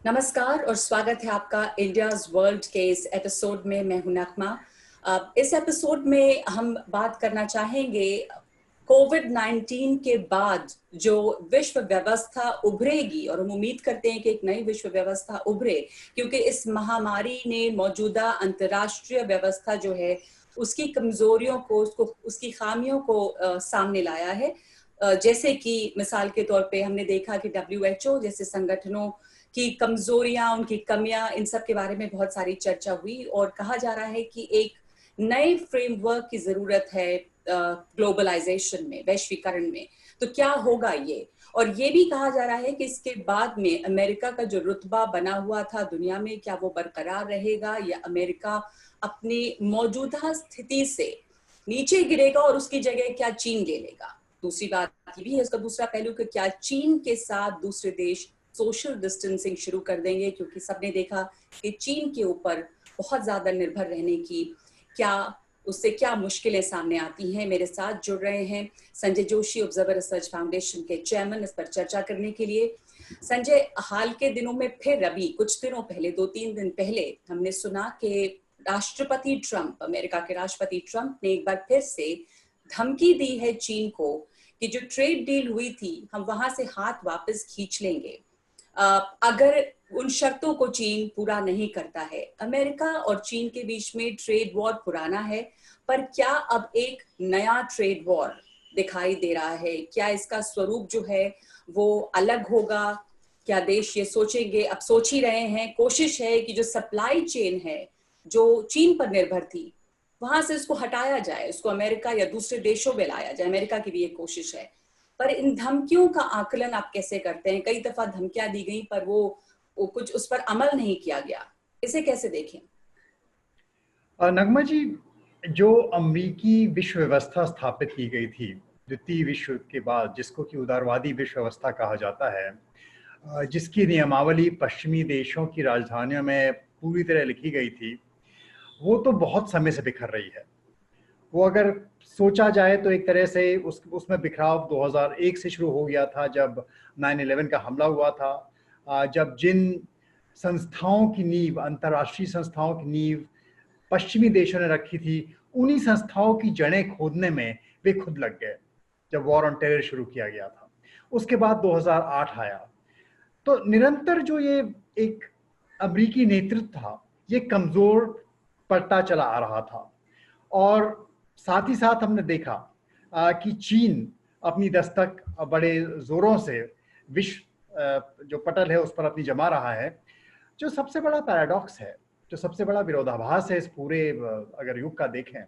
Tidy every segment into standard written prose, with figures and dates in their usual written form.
नमस्कार और स्वागत है आपका इंडियाज वर्ल्ड के इस एपिसोड में। मैं हूं नगमा। इस एपिसोड में हम बात करना चाहेंगे कोविड-19 के बाद जो विश्व व्यवस्था उभरेगी, और हम उम्मीद करते हैं कि एक नई विश्व व्यवस्था उभरे, क्योंकि इस महामारी ने मौजूदा अंतर्राष्ट्रीय व्यवस्था जो है उसकी कमजोरियों को, उसकी खामियों को सामने लाया है। जैसे कि मिसाल के तौर पे हमने देखा कि WHO जैसे संगठनों की कमजोरियां, उनकी कमियां, इन सब के बारे में बहुत सारी चर्चा हुई और कहा जा रहा है कि एक नए फ्रेमवर्क की जरूरत है ग्लोबलाइजेशन में, वैश्वीकरण में। तो क्या होगा ये? और ये भी कहा जा रहा है कि इसके बाद में अमेरिका का जो रुतबा बना हुआ था दुनिया में, क्या वो बरकरार रहेगा या अमेरिका अपनी मौजूदा स्थिति से नीचे गिरेगा और उसकी जगह क्या चीन ले लेगा? दूसरी बात ये भी है, इसका दूसरा पहलू कि क्या चीन के साथ दूसरे देश सोशल डिस्टेंसिंग शुरू कर देंगे, क्योंकि सबने देखा कि चीन के ऊपर बहुत ज्यादा निर्भर रहने की उससे क्या मुश्किलें सामने आती हैं। मेरे साथ जुड़ रहे हैं Sanjay Joshi, observer research foundation के चेयरमैन, इस पर चर्चा करने के लिए। संजय, हाल के दिनों में फिर अभी कुछ दिनों पहले, 2-3 दिन पहले, हमने सुना कि राष्ट्रपति ट्रंप, अमेरिका के राष्ट्रपति ट्रंप ने एक बार फिर से धमकी दी है चीन को कि जो ट्रेड डील हुई थी हम वहां से हाथ वापस खींच लेंगे अगर उन शर्तों को चीन पूरा नहीं करता है। अमेरिका और चीन के बीच में ट्रेड वॉर पुराना है, पर क्या अब एक नया ट्रेड वॉर दिखाई दे रहा है? क्या इसका स्वरूप जो है वो अलग होगा? क्या देश ये सोचेंगे, अब सोच ही रहे हैं, कोशिश है कि जो सप्लाई चेन है जो चीन पर निर्भर थी वहां से उसको हटाया जाए, उसको अमेरिका या दूसरे देशों में लाया जाए। अमेरिका की भी एक कोशिश है। पर इन धमकियों का आकलन आप कैसे करते हैं? कई दफा धमकियां दी गई पर वो कुछ उस पर अमल नहीं किया गया, इसे कैसे देखें? नगमा जी, जो अमेरिकी विश्व व्यवस्था स्थापित की गई थी द्वितीय विश्व युद्ध के बाद, जिसको कि उदारवादी विश्व व्यवस्था कहा जाता है, जिसकी नियमावली पश्चिमी देशों की राजधानियों में पूरी तरह लिखी गई थी, वो तो बहुत समय से बिखर रही है। वो अगर सोचा जाए तो एक तरह से उसमें बिखराव 2001 से शुरू हो गया था, जब 9/11 का हमला हुआ था। जब जिन संस्थाओं की नींव, अंतर्राष्ट्रीय संस्थाओं की नींव पश्चिमी देशों ने रखी थी, उन्हीं संस्थाओं की जड़ें खोदने में वे खुद लग गए जब वॉर ऑन टेरर शुरू किया गया था। उसके बाद 2008 आया। तो निरंतर जो ये एक अमेरिकी नेतृत्व था, ये कमजोर पड़ता चला आ रहा था। और साथ ही साथ हमने देखा कि चीन अपनी दस्तक बड़े जोरों से विश्व जो पटल है उस पर अपनी जमा रहा है। जो सबसे बड़ा पैराडॉक्स है, जो सबसे बड़ा विरोधाभास है इस पूरे अगर युग का देखें,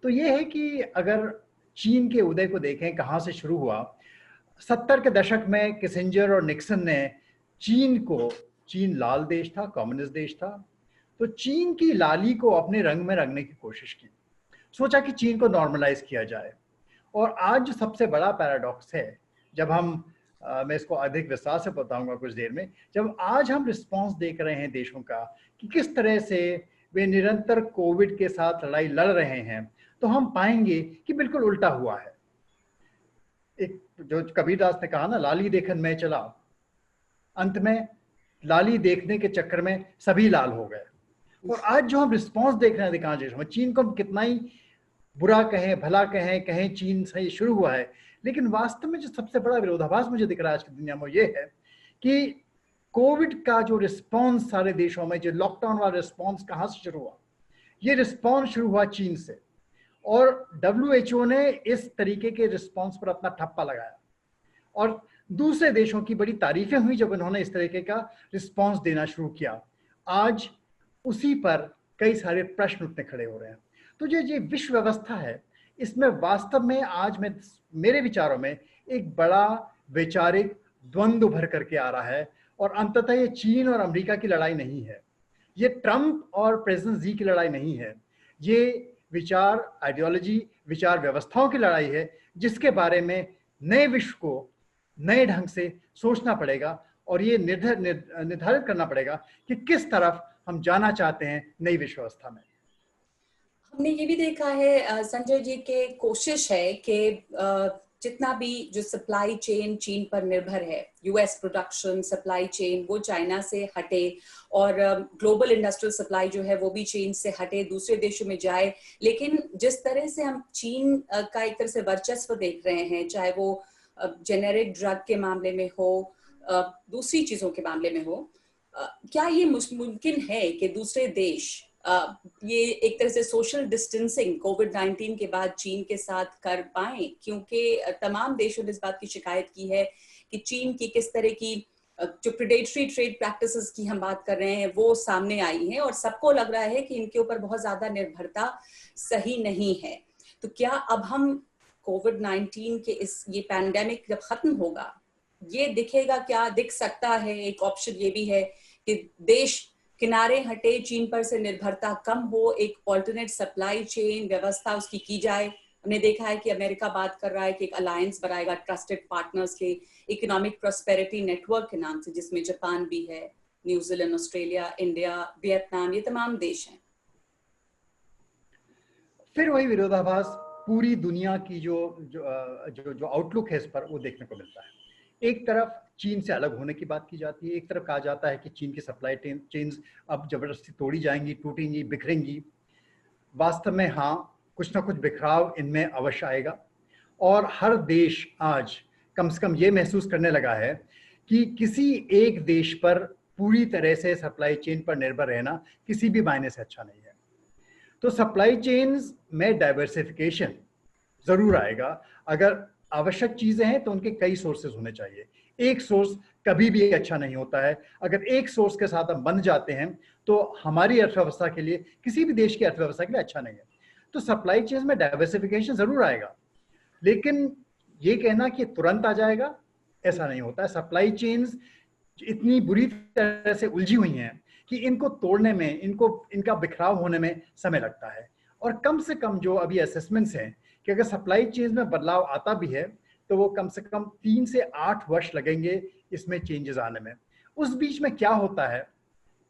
तो ये है कि अगर चीन के उदय को देखें, कहाँ से शुरू हुआ। 70 के दशक में किसिंजर और निक्सन ने चीन लाल देश था, कम्युनिस्ट देश था, तो चीन की लाली को अपने रंग में रंगने की कोशिश की। सोचा कि चीन को नॉर्मलाइज किया जाए। और आज जो सबसे बड़ा पैराडॉक्स है, जब मैं इसको अधिक विस्तार से बताऊंगा कुछ देर में, जब आज हम रिस्पांस देख रहे हैं देशों का कि किस तरह से वे निरंतर कोविड के साथ लड़ाई लड़ रहे हैं, तो हम पाएंगे कि बिल्कुल उल्टा हुआ है। एक जो कबीरदास ने कहा ना, लाली देखन मैं चला, अंत में लाली देखने के चक्कर में सभी लाल हो गए। और आज जो हम रिस्पांस देख रहे हैं अधिकांश देशों में, चीन को हम कितना ही बुरा कहें, भला कहें चीन से शुरू हुआ है, लेकिन वास्तव में जो सबसे बड़ा विरोधाभास मुझे दिख रहा है आज की दुनिया में, ये है कि कोविड का जो रिस्पांस सारे देशों में, जो लॉकडाउन वाला रिस्पांस कहाँ से शुरू हुआ? ये रिस्पांस शुरू हुआ चीन से। और WHO ने इस तरीके के रिस्पांस पर अपना ठप्पा लगाया और दूसरे देशों की बड़ी तारीफें हुई जब उन्होंने इस तरीके का रिस्पांस देना शुरू किया। आज उसी पर कई सारे प्रश्न उठने खड़े हो रहे हैं। तो ये विश्व व्यवस्था है, इसमें वास्तव में आज मेरे विचारों में एक बड़ा वैचारिक द्वंद्व उभर करके आ रहा है। और अंततः ये चीन और अमेरिका की लड़ाई नहीं है, ये ट्रंप और प्रेसिडेंट जी की लड़ाई नहीं है, ये विचार, आइडियोलॉजी, विचार व्यवस्थाओं की लड़ाई है, जिसके बारे में नए विश्व को नए ढंग से सोचना पड़ेगा और ये निर्धारित करना पड़ेगा कि किस तरफ हम जाना चाहते हैं नई विश्व व्यवस्था में। हमने ये भी देखा है संजय जी के कोशिश है कि जितना भी जो सप्लाई चेन चीन पर निर्भर है, यूएस प्रोडक्शन सप्लाई चेन, वो चाइना से हटे और ग्लोबल इंडस्ट्रियल सप्लाई जो है वो भी चीन से हटे, दूसरे देशों में जाए। लेकिन जिस तरह से हम चीन का एक तरह से वर्चस्व देख रहे हैं, चाहे वो जेनेरिक ड्रग के मामले में हो, दूसरी चीजों के मामले में हो, क्या ये मुमकिन है कि दूसरे देश ये एक तरह से सोशल डिस्टेंसिंग कोविड-19 के बाद चीन के साथ कर पाए? क्योंकि तमाम देशों ने इस बात की शिकायत की है कि चीन की किस तरह की जो प्रेडेटरी ट्रेड प्रैक्टिसेस की हम बात कर रहे हैं वो सामने आई हैं और सबको लग रहा है कि इनके ऊपर बहुत ज्यादा निर्भरता सही नहीं है। तो क्या अब हम कोविड-19 के ये पैंडेमिक जब खत्म होगा, ये दिखेगा, क्या दिख सकता है? एक ऑप्शन ये भी है कि देश किनारे हटे, चीन पर से निर्भरता कम हो, एक ऑल्टरनेट सप्लाई चेन व्यवस्था उसकी की जाए। हमने देखा है कि अमेरिका बात कर रहा है कि एक अलायंस बनाएगा ट्रस्टेड पार्टनर्स के इकोनॉमिक प्रॉस्पेरिटी नेटवर्क के नाम से, जिसमें जापान भी है, न्यूजीलैंड, ऑस्ट्रेलिया, इंडिया, वियतनाम, ये तमाम देश हैं। फिर वही विरोधाभास पूरी दुनिया की जो जो जो, जो आउटलुक है इस पर, वो देखने को मिलता है। एक तरफ चीन से अलग होने की बात की जाती है, एक तरफ कहा जाता है कि चीन की सप्लाई चेन्स अब जबरदस्ती तोड़ी जाएंगी, टूटेंगी, बिखरेंगी। वास्तव में हाँ, कुछ ना कुछ बिखराव इनमें अवश्य आएगा और हर देश आज कम से कम ये महसूस करने लगा है कि किसी एक देश पर पूरी तरह से सप्लाई चेन पर निर्भर रहना किसी भी मायने से अच्छा नहीं है। तो सप्लाई चेन्स में डाइवर्सिफिकेशन जरूर आएगा। अगर आवश्यक चीजें हैं तो उनके कई सोर्सेज होने चाहिए। एक सोर्स कभी भी अच्छा नहीं होता है। अगर एक सोर्स के साथ हम बंध जाते हैं तो हमारी अर्थव्यवस्था के लिए, किसी भी देश की अर्थव्यवस्था के लिए अच्छा नहीं है। तो सप्लाई चेन में डाइवर्सिफिकेशन जरूर आएगा, लेकिन ये कहना कि तुरंत आ जाएगा, ऐसा नहीं होता है। सप्लाई चेन्स इतनी बुरी तरह से उलझी हुई हैं कि इनको तोड़ने में, इनका बिखराव होने में समय लगता है। और कम से कम जो अभी असेसमेंट्स हैं कि अगर सप्लाई चेन में बदलाव आता भी है तो वो कम से कम 3 से 8 वर्ष लगेंगे इसमें चेंजेस आने में। उस बीच में क्या होता है,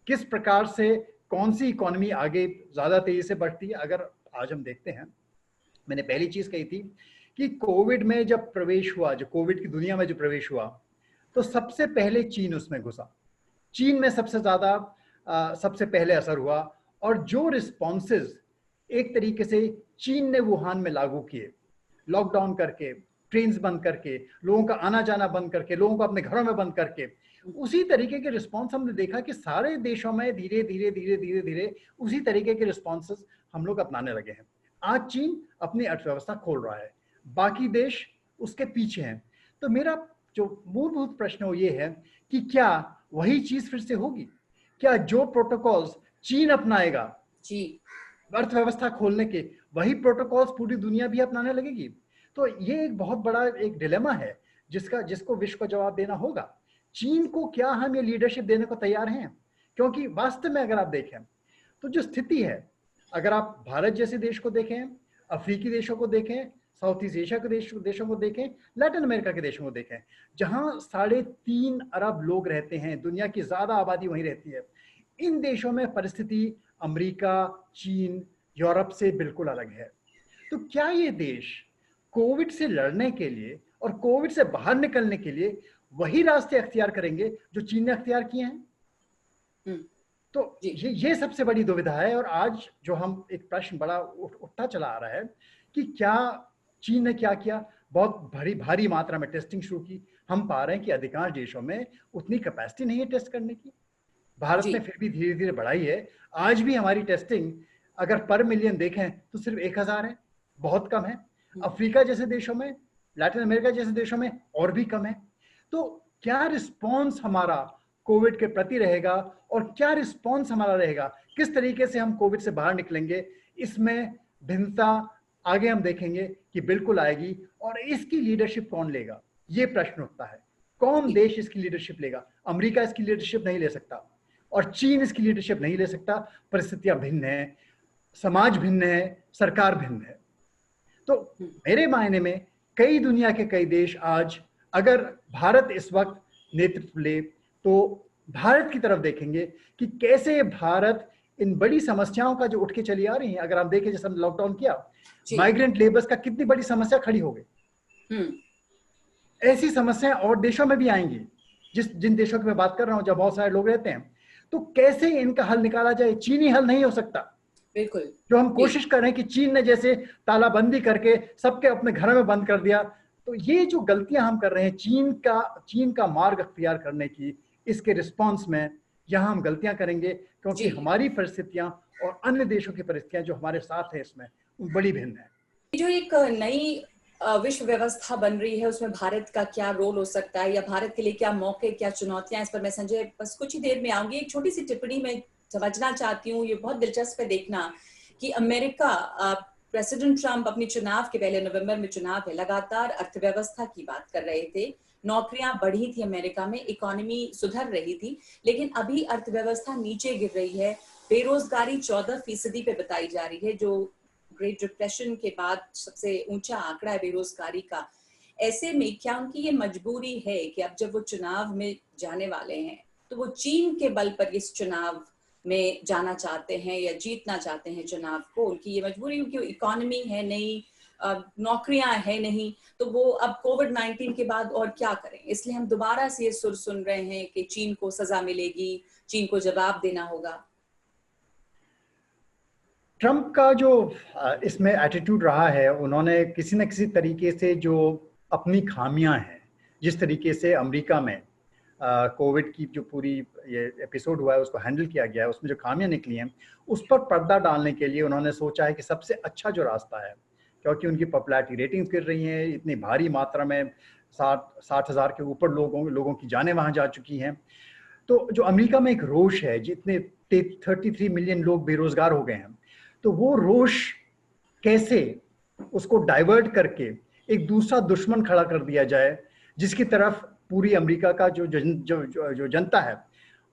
किस प्रकार से कौन सी इकोनॉमी आगे ज्यादा तेजी से बढ़ती है, अगर आज हम देखते हैं, मैंने पहली चीज कही थी कि कोविड में जब प्रवेश हुआ, जो कोविड की दुनिया में जो प्रवेश हुआ, तो सबसे पहले चीन उसमें घुसा। चीन में सबसे ज्यादा सबसे पहले असर हुआ और जो रिस्पॉन्सेज एक तरीके से चीन ने वुहान में लागू किए, लॉकडाउन करके, ट्रेन्स बंद करके, लोगों का आना जाना बंद करके, लोगों को अपने घरों में बंद करके, उसी तरीके के रिस्पॉन्स हमने देखा कि सारे देशों में धीरे धीरे धीरे धीरे धीरे उसी तरीके के रिस्पॉन्सेस हम लोग अपनाने लगे हैं। आज चीन अपनी अर्थव्यवस्था खोल रहा है, बाकी देश उसके पीछे हैं। तो मेरा जो मूलभूत प्रश्न वो ये है कि क्या वही चीज फिर से होगी? क्या जो प्रोटोकॉल्स चीन अपनाएगा जी अर्थव्यवस्था खोलने के, वही प्रोटोकॉल्स पूरी दुनिया भी अपनाने लगेगी? तो ये एक बहुत बड़ा एक डिलेमा है जिसको विश्व को जवाब देना होगा। चीन को क्या हम ये लीडरशिप देने को तैयार हैं? क्योंकि वास्तव में अगर आप देखें तो जो स्थिति है, अगर आप भारत जैसे देश को देखें, अफ्रीकी देशों को देखें, साउथ ईस्ट एशिया के देशों को देखें, लैटिन अमेरिका के देशों को देखें, जहां 3.5 अरब लोग रहते हैं, दुनिया की ज्यादा आबादी वहीं रहती है, इन देशों में परिस्थिति अमेरिका, चीन, यूरोप से बिल्कुल अलग है। तो क्या ये देश कोविड से लड़ने के लिए और कोविड से बाहर निकलने के लिए वही रास्ते अख्तियार करेंगे जो चीन ने अख्तियार किए हैं? तो ये सबसे बड़ी दुविधा है। और आज जो हम एक प्रश्न बड़ा उठता चला आ रहा है कि क्या चीन ने क्या किया? बहुत भारी मात्रा में टेस्टिंग शुरू की। हम पा रहे हैं कि अधिकांश देशों में उतनी कैपेसिटी नहीं है टेस्ट करने की। भारत ने फिर भी धीरे धीरे बढ़ाई है। आज भी हमारी टेस्टिंग अगर पर मिलियन देखें तो सिर्फ 1000 है, बहुत कम है। अफ्रीका जैसे देशों में, लैटिन अमेरिका जैसे देशों में और भी कम है। तो क्या रिस्पॉन्स हमारा कोविड के प्रति रहेगा और क्या रिस्पॉन्स हमारा रहेगा, किस तरीके से हम कोविड से बाहर निकलेंगे, इसमें भिन्नता आगे हम देखेंगे कि बिल्कुल आएगी। और इसकी लीडरशिप कौन लेगा, ये प्रश्न उठता है। कौन देश इसकी लीडरशिप लेगा? अमेरिका इसकी लीडरशिप नहीं ले सकता और चीन इसकी लीडरशिप नहीं ले सकता। परिस्थितियां भिन्न हैं, समाज भिन्न है, सरकार भिन्न है। तो मेरे मायने में कई दुनिया के कई देश आज, अगर भारत इस वक्त नेतृत्व ले तो भारत की तरफ देखेंगे कि कैसे भारत इन बड़ी समस्याओं का जो उठ के चली आ रही है, अगर हम देखें जैसे हम लॉकडाउन किया, माइग्रेंट लेबर्स का कितनी बड़ी समस्या खड़ी हो गई। हम्म। ऐसी समस्याएं और देशों में भी आएंगी, जिन देशों की मैं बात कर रहा हूं जब बहुत सारे लोग रहते हैं। तो कैसे इनका हल निकाला जाए? चीनी हल नहीं हो सकता। बिल्कुल। जो हम जी। कोशिश कर रहे हैं कि चीन ने जैसे तालाबंदी करके सबके अपने घरों में बंद कर दिया, तो ये जो गलतियां हम कर रहे हैं चीन का मार्ग अख्तियार करने की, इसके रिस्पॉन्स में यहाँ हम गलतियां करेंगे, क्योंकि जी। हमारी परिस्थितियां और अन्य देशों की परिस्थितियां जो हमारे साथ है इसमें बड़ी भिन्न है। जो एक नई विश्व व्यवस्था बन रही है, उसमें भारत का क्या रोल हो सकता है, या भारत के लिए क्या मौके, क्या चुनौतियां, इस पर मैं संजय बस कुछ ही देर में आऊंगी। एक छोटी सी टिप्पणी मैं समझना चाहती हूँ, ये बहुत दिलचस्प है देखना कि अमेरिका, प्रेसिडेंट ट्रंप अपनी चुनाव के पहले, नवंबर में चुनाव है, लगातार अर्थव्यवस्था की बात कर रहे थे। नौकरियां बढ़ी थी अमेरिका में, इकोनॉमी सुधर रही थी, लेकिन अभी अर्थव्यवस्था नीचे गिर रही है। बेरोजगारी 14% पे बताई जा रही है, जो ग्रेट डिप्रेशन के बाद सबसे ऊंचा आंकड़ा है बेरोजगारी का। ऐसे में क्या उनकी ये मजबूरी है कि अब जब वो चुनाव में जाने वाले हैं, तो वो चीन के बल पर इस चुनाव में जाना चाहते हैं या जीतना चाहते हैं चुनाव को? उनकी ये मजबूरी, उनकी इकोनॉमी है नहीं, नौकरियां है नहीं, तो वो अब कोविड-19 के बाद और क्या करें? इसलिए हम दोबारा से ये सुर सुन रहे हैं कि चीन को सजा मिलेगी, चीन को जवाब देना होगा। ट्रंप का जो इसमें एटीट्यूड रहा है, उन्होंने किसी न किसी तरीके से जो अपनी खामियां हैं, जिस तरीके से अमेरिका में कोविड की जो पूरी ये एपिसोड हुआ है उसको हैंडल किया गया है, उसमें जो खामियां निकली हैं उस पर पर्दा डालने के लिए उन्होंने सोचा है कि सबसे अच्छा जो रास्ता है, क्योंकि उनकी पॉपुलैरिटी रेटिंग्स गिर रही हैं इतनी भारी मात्रा में, 60,000 के ऊपर लोगों की जानें वहां जा चुकी हैं। तो जो अमेरिका में एक रोष है, जितने 33 मिलियन लोग बेरोजगार हो गए हैं, तो वो रोष कैसे उसको डाइवर्ट करके एक दूसरा दुश्मन खड़ा कर दिया जाए, जिसकी तरफ पूरी अमेरिका का जो जनता है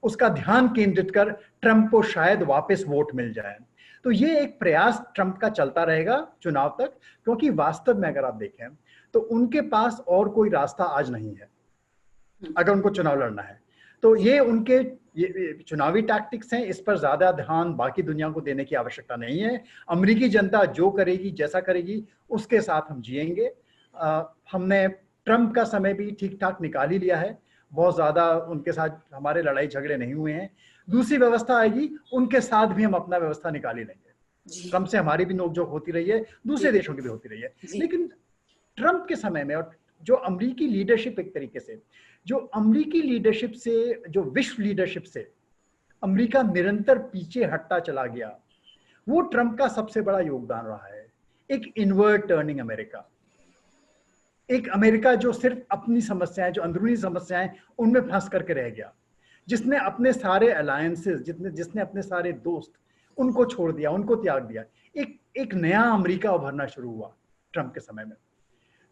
उसका ध्यान केंद्रित कर ट्रंप को शायद वापस वोट मिल जाए। तो ये एक प्रयास ट्रंप का चलता रहेगा चुनाव तक, क्योंकि वास्तव में अगर आप देखें तो उनके पास और कोई रास्ता आज नहीं है अगर उनको चुनाव लड़ना है। तो ये उनके ये चुनावी टैक्टिक्स हैं, इस पर ज्यादा ध्यान बाकी दुनिया को देने की आवश्यकता नहीं है। अमेरिकी जनता जो करेगी, जैसा करेगी, उसके साथ हम जिएंगे। हमने ट्रंप का समय भी ठीक ठाक निकाल ही लिया है, बहुत ज्यादा उनके साथ हमारे लड़ाई झगड़े नहीं हुए हैं। दूसरी व्यवस्था आएगी, उनके साथ भी हम अपना व्यवस्था निकाल ही लेंगे। ट्रंप से हमारी भी नोकझोंक होती रही है, दूसरे देशों की भी होती रही है, लेकिन ट्रंप के समय में और जो अमेरिकी लीडरशिप, एक तरीके से जो अमेरिकी लीडरशिप से, जो विश्व लीडरशिप से अमेरिका निरंतर पीछे हटता चला गया, वो ट्रंप का सबसे बड़ा योगदान रहा है। एक इनवर्ट टर्निंग अमेरिका, एक अमेरिका जो सिर्फ अपनी समस्याएं, जो अंदरूनी समस्याएं, उनमें फंस करके रह गया, जिसने अपने सारे अलायंसेस, जिसने अपने सारे दोस्त, उनको छोड़ दिया, उनको त्याग दिया। एक नया अमेरिका उभरना शुरू हुआ ट्रंप के समय में।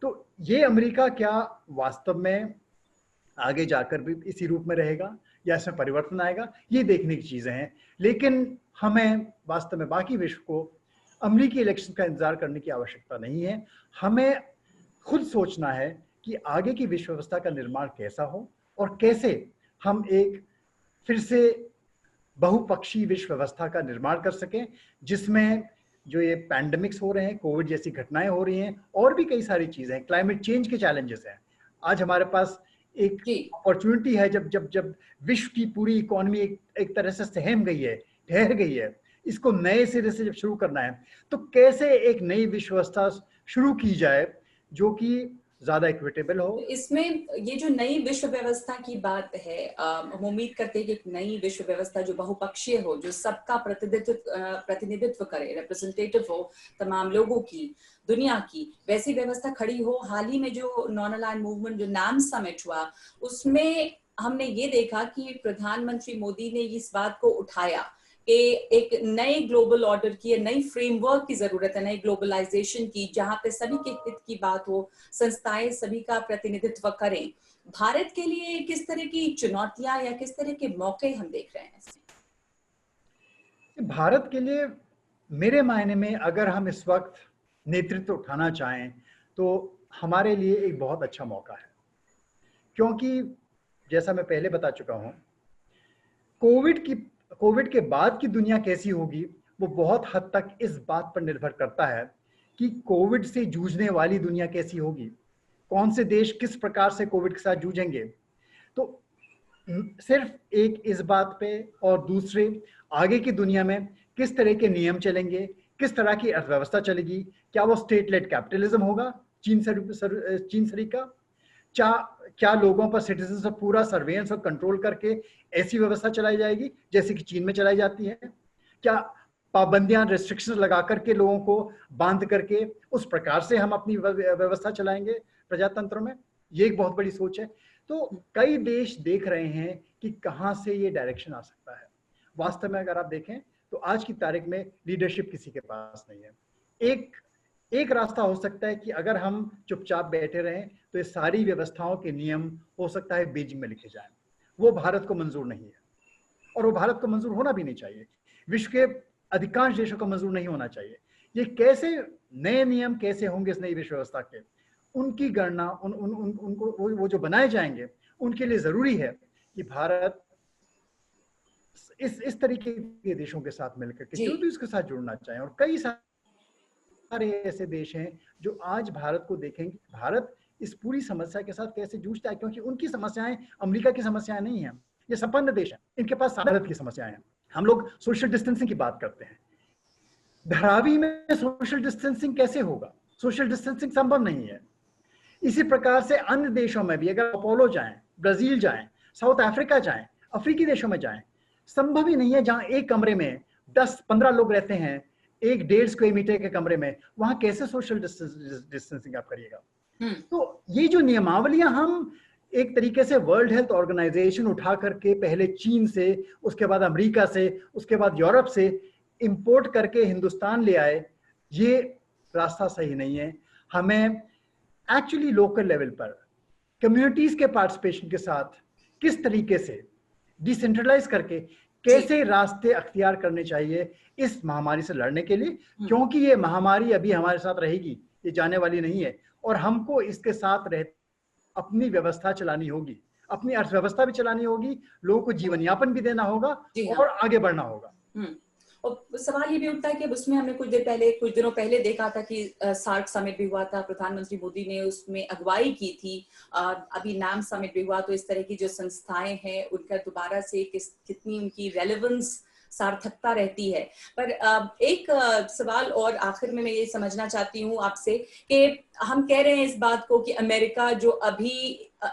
तो ये अमेरिका क्या वास्तव में आगे जाकर भी इसी रूप में रहेगा या इसमें परिवर्तन आएगा, ये देखने की चीजें हैं। लेकिन हमें वास्तव में बाकी विश्व को अमेरिकी इलेक्शन का इंतजार करने की आवश्यकता नहीं है। हमें खुद सोचना है कि आगे की विश्व व्यवस्था का निर्माण कैसा हो और कैसे हम एक फिर से बहुपक्षीय विश्व व्यवस्था का निर्माण कर सकें, जिसमें जो ये पैंडेमिक्स हो रहे हैं, कोविड जैसी घटनाएं हो रही हैं, और भी कई सारी चीजें हैं, क्लाइमेट चेंज के चैलेंजेस हैं। आज हमारे पास एक अपॉर्चुनिटी है, जब जब जब विश्व की पूरी इकोनॉमी एक तरह से सहम गई है, ठहर गई है, इसको नए सिरे से जब शुरू करना है, तो कैसे एक नई विश्व व्यवस्था शुरू की जाए जो कि ज्यादा इक्विटेबल हो। इसमें ये जो नई विश्व व्यवस्था की बात है, हम उम्मीद करते हैं कि एक नई विश्व व्यवस्था जो बहुपक्षीय हो, जो सबका प्रतिनिधित्व करे, रिप्रेजेंटेटिव हो तमाम लोगों की, दुनिया की, वैसी व्यवस्था खड़ी हो। हाल ही में जो नॉन अलाइन्ड मूवमेंट, जो नाम समिट हुआ, उसमें हमने ये देखा कि प्रधानमंत्री मोदी ने इस बात को उठाया कि एक नए ग्लोबल ऑर्डर की, नई फ्रेमवर्क की जरूरत है, नई ग्लोबलाइजेशन की, जहां पे सभी के हित की बात हो, संस्थाएं सभी का प्रतिनिधित्व करें। भारत के लिए किस तरह की चुनौतियां या किस तरह के मौके हम देख रहे हैं? भारत के लिए मेरे मायने में अगर हम इस वक्त नेतृत्व उठाना चाहें तो हमारे लिए एक बहुत अच्छा मौका है, क्योंकि जैसा मैं पहले बता चुका हूं, कोविड के बाद की दुनिया कैसी होगी वो बहुत हद तक इस बात पर निर्भर करता है कि कोविड से जूझने वाली दुनिया कैसी होगी। कौन से देश किस प्रकार से कोविड के साथ जूझेंगे। तो सिर्फ एक इस बात पे और दूसरे आगे की दुनिया में किस तरह के नियम चलेंगे, किस तरह की अर्थव्यवस्था चलेगी, क्या वो स्टेट लेड कैपिटलिज्म होगा चीन सरी का, क्या क्या लोगों पर सिटीजन से पूरा सर्वेलेंस और कंट्रोल करके ऐसी व्यवस्था चलाई जाएगी जैसे कि चीन में चलाई जाती है, क्या पाबंदियां रेस्ट्रिक्शंस लगा करके लोगों को बांध करके उस प्रकार से हम अपनी व्यवस्था चलाएंगे प्रजातंत्र में। ये एक बहुत बड़ी सोच है। तो कई देश देख रहे हैं कि कहां से ये डायरेक्शन आ सकता है। वास्तव में अगर आप देखें तो आज की तारीख में लीडरशिप किसी के पास नहीं है। एक रास्ता हो सकता है कि अगर हम चुपचाप बैठे रहें तो ये सारी व्यवस्थाओं के नियम हो सकता है बीजिंग में लिखे जाएं। वो भारत को मंजूर नहीं है और वो भारत को मंजूर होना भी नहीं चाहिए। विश्व के अधिकांश देशों को मंजूर नहीं होना चाहिए। ये कैसे नए नियम कैसे होंगे इस नई विश्व व्यवस्था के, उनकी गणना उनको वो जो बनाए जाएंगे उनके लिए जरूरी है कि भारत इस तरीके के देशों के साथ मिलकर के जो भी उसके साथ जुड़ना चाहें। और कई सारे ऐसे देश हैं जो आज भारत को देखेंगे, भारत इस पूरी समस्या के साथ कैसे जूझता है, क्योंकि उनकी समस्याएं अमेरिका की समस्याएं नहीं है। ये संपन्न देश हैं, इनके पास भारत की समस्याएं हैं। हम लोग सोशल डिस्टेंसिंग की बात करते हैं, धारावी में सोशल डिस्टेंसिंग कैसे होगा? सोशल डिस्टेंसिंग संभव नहीं है। इसी प्रकार से अन्य देशों में भी अगर अपोलो जाएं, ब्राजील जाएं, साउथ अफ्रीका जाएं, अफ्रीकी देशों में जाएं, संभव ही नहीं है। जहां एक कमरे में 10-15 लोग रहते हैं, 1-1.5 स्क्वायर मीटर के कमरे में, वहां कैसे सोशल डिस्टेंसिंग आप करिएगा? तो ये जो नियमावलियां हम एक तरीके से वर्ल्ड हेल्थ ऑर्गेनाइजेशन उठा करके पहले चीन से, उसके बाद अमेरिका से, उसके बाद यूरोप से इंपोर्ट करके हिंदुस्तान ले आए, ये रास्ता सही नहीं है। हमें एक्चुअली लोकल लेवल पर कम्युनिटीज के पार्टिसिपेशन के साथ किस तरीके से डिसेंट्रलाइज करके कैसे रास्ते अख्तियार करने चाहिए इस महामारी से लड़ने के लिए, क्योंकि ये महामारी अभी हमारे साथ रहेगी, ये जाने वाली नहीं है। और हमको इसके साथ रह अपनी व्यवस्था चलानी होगी, अपनी अर्थव्यवस्था भी चलानी होगी, लोगों को जीवन यापन भी देना होगा और आगे बढ़ना होगा। और सवाल ये भी उठता है कि अब उसमें हमने कुछ दिनों पहले देखा था कि सार्क समिट भी हुआ था, प्रधानमंत्री मोदी ने उसमें अगुवाई की थी। अभी नाम समिट भी हुआ। तो इस तरह की जो संस्थाएं हैं उनका दोबारा से कितनी उनकी रेलेवेंस, सार्थकता रहती है। पर एक सवाल और आखिर में मैं ये समझना चाहती हूँ आपसे कि हम कह रहे हैं इस बात को कि अमेरिका जो अभी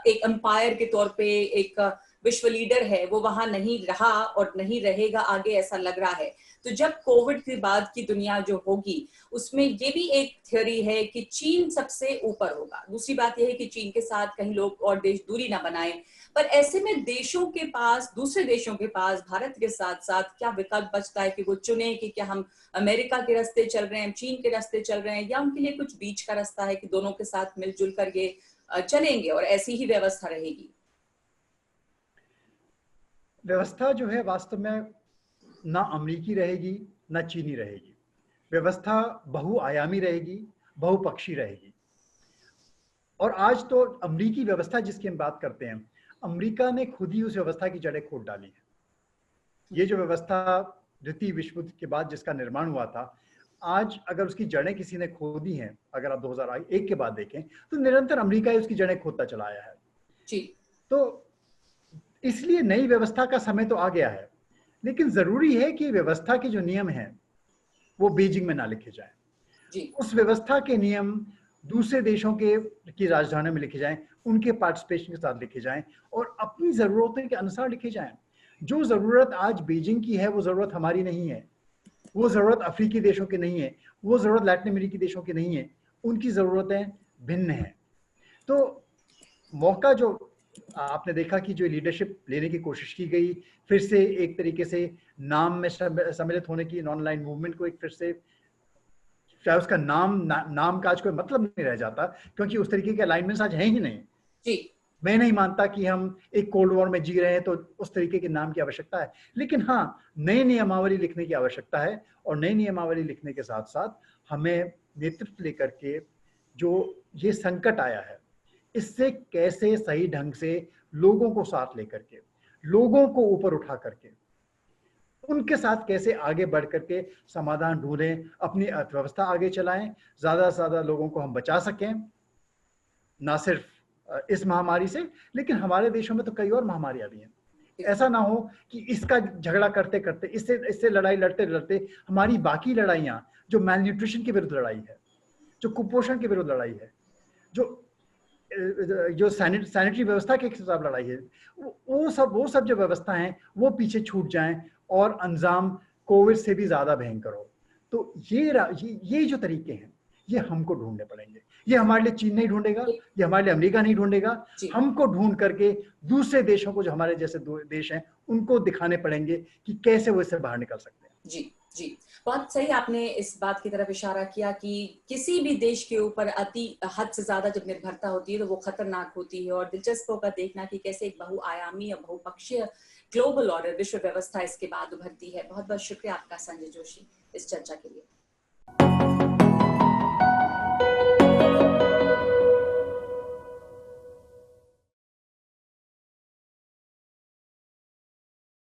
एक एम्पायर के तौर पे एक विश्व लीडर है, वो वहां नहीं रहा और नहीं रहेगा आगे, ऐसा लग रहा है। तो जब कोविड के बाद की दुनिया जो होगी उसमें ये भी एक थ्योरी है कि चीन सबसे ऊपर होगा। दूसरी बात यह है कि चीन के साथ कहीं लोग और देश दूरी ना बनाए। पर ऐसे में देशों के पास, दूसरे देशों के पास भारत के साथ साथ क्या विकल्प बचता है कि वो चुने कि क्या हम अमेरिका के रास्ते चल रहे हैं, चीन के रास्ते चल रहे हैं, या उनके लिए कुछ बीच का रास्ता है कि दोनों के साथ मिलजुल कर ये चलेंगे और ऐसी ही व्यवस्था रहेगी? व्यवस्था जो है वास्तव में ना अमेरिकी रहेगी ना चीनी रहेगी। व्यवस्था बहुआयामी रहेगी, बहुपक्षी रहेगी। और आज तो अमेरिकी व्यवस्था जिसकी हम बात करते हैं, अमेरिका ने खुद ही उस व्यवस्था की जड़ें खोद डाली है। ये जो व्यवस्था द्वितीय विश्व युद्ध के बाद जिसका निर्माण हुआ था, आज अगर उसकी जड़ें किसी ने खोदी हैं, अगर आप 2001 के बाद देखें तो निरंतर अमेरिका ही उसकी जड़ें खोदता चला आया है जी। तो इसलिए नई व्यवस्था का समय तो आ गया है, लेकिन जरूरी है कि व्यवस्था के जो नियम हैं वो बीजिंग में ना लिखे जाएं जी। उस व्यवस्था के नियम दूसरे देशों की राजधानियों में लिखे जाएं, उनके पार्टिसिपेशन के साथ लिखे जाएं और अपनी जरूरतों के अनुसार लिखे जाएं। जो जरूरत आज बीजिंग की है वो जरूरत हमारी नहीं है, वो जरूरत अफ्रीकी देशों की नहीं है, वो जरूरत लैटिन अमेरिकी देशों की नहीं है, उनकी जरूरतें भिन्न हैं। तो मौका जो आपने देखा कि जो लीडरशिप लेने की कोशिश की गई, फिर से एक तरीके से नाम में सम्मिलित होने की, ऑनलाइन मूवमेंट को एक फिर से, चाहे उसका नाम का आज कोई मतलब नहीं रह जाता, क्योंकि उस तरीके के अलाइनमेंट्स आज हैं ही नहीं जी। मैं नहीं मानता कि हम एक कोल्ड वॉर में जी रहे हैं तो उस तरीके के नाम की आवश्यकता है, लेकिन हाँ, नई नियमावली लिखने की आवश्यकता है। और नई नियमावली लिखने के साथ साथ हमें नेतृत्व लेकर के जो ये संकट आया है, इससे कैसे सही ढंग से लोगों को साथ लेकर के, लोगों को ऊपर उठा करके, उनके साथ कैसे आगे बढ़ करके समाधान ढूंढें, अपनी अर्थव्यवस्था आगे चलाएं, ज्यादा से ज्यादा लोगों को हम बचा सकें, ना सिर्फ इस महामारी से, लेकिन हमारे देशों में तो कई और महामारियां भी हैं। ऐसा ना हो कि इसका झगड़ा करते करते, इससे इससे लड़ाई लड़ते लड़ते हमारी बाकी लड़ाइयां, जो मैल न्यूट्रिशन के विरुद्ध लड़ाई है, जो कुपोषण के विरुद्ध लड़ाई है, जो जो सैनिटरी व्यवस्था के खिलाफ लड़ाई है, वो सब जो व्यवस्था है वो पीछे छूट जाएं और अंजाम कोविड से भी ज्यादा भयंकर हो। तो ये जो तरीके हैं ये हमको ढूंढने पड़ेंगे। ये हमारे लिए चीन नहीं ढूंढेगा, ये हमारे लिए अमेरिका नहीं ढूंढेगा, हमको ढूंढ करके दूसरे देशों को, जो हमारे जैसे देश हैं, उनको दिखाने पड़ेंगे कि कैसे वो इससे बाहर निकल सकते हैं। जी जी, बहुत सही आपने इस बात की तरफ इशारा किया कि किसी भी देश के ऊपर अति हद से ज्यादा जब निर्भरता होती है तो वो खतरनाक होती है। और दिलचस्प होगा देखना कि कैसे एक बहुआयामी या बहुपक्षीय ग्लोबल ऑर्डर, विश्व व्यवस्था इसके बाद उभरती है। बहुत बहुत शुक्रिया आपका संजय जोशी इस चर्चा के लिए।